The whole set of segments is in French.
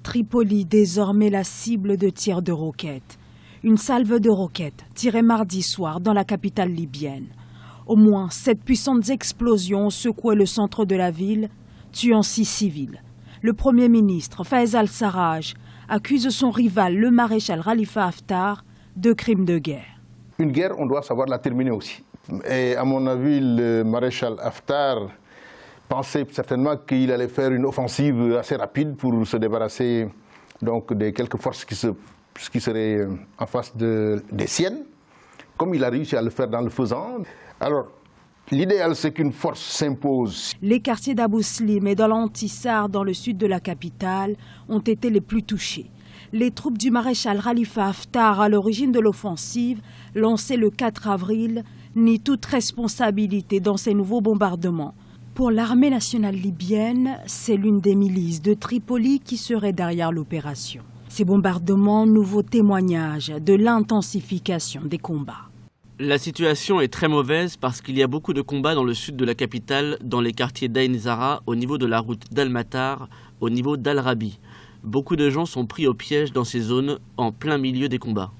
Tripoli, désormais la cible de tirs de roquettes. Une salve de roquettes tirée mardi soir dans la capitale libyenne. Au moins 7 puissantes explosions ont secoué le centre de la ville, tuant 6 civils. Le Premier ministre, Fayez al-Sarraj, accuse son rival, le maréchal Khalifa Haftar, de crimes de guerre. Une guerre, on doit savoir la terminer aussi. Et à mon avis, le maréchal Haftar pensait certainement qu'il allait faire une offensive assez rapide pour se débarrasser donc, de quelques forces qui seraient en face des siennes, comme il a réussi à le faire dans le faisant. Alors, l'idéal, c'est qu'une force s'impose. Les quartiers d'Abou Slim et dans l'Antisar, dans le sud de la capitale, ont été les plus touchés. Les troupes du maréchal Khalifa Haftar, à l'origine de l'offensive, lancée le 4 avril, nient toute responsabilité dans ces nouveaux bombardements. Pour l'armée nationale libyenne, c'est l'une des milices de Tripoli qui serait derrière l'opération. Ces bombardements, nouveau témoignage de l'intensification des combats. La situation est très mauvaise parce qu'il y a beaucoup de combats dans le sud de la capitale, dans les quartiers d'Ain Zara, au niveau de la route d'Al-Matar, au niveau d'Al-Rabi. Beaucoup de gens sont pris au piège dans ces zones, en plein milieu des combats.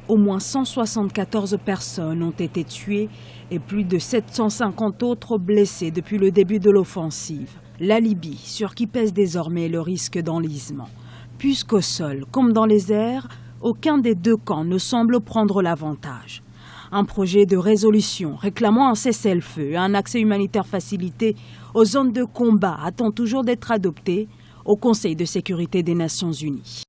Au moins 174 personnes ont été tuées et plus de 750 autres blessées depuis le début de l'offensive. La Libye, sur qui pèse désormais le risque d'enlisement. Puisqu'au sol, comme dans les airs, aucun des deux camps ne semble prendre l'avantage. Un projet de résolution réclamant un cessez-le-feu et un accès humanitaire facilité aux zones de combat attend toujours d'être adopté au Conseil de sécurité des Nations Unies.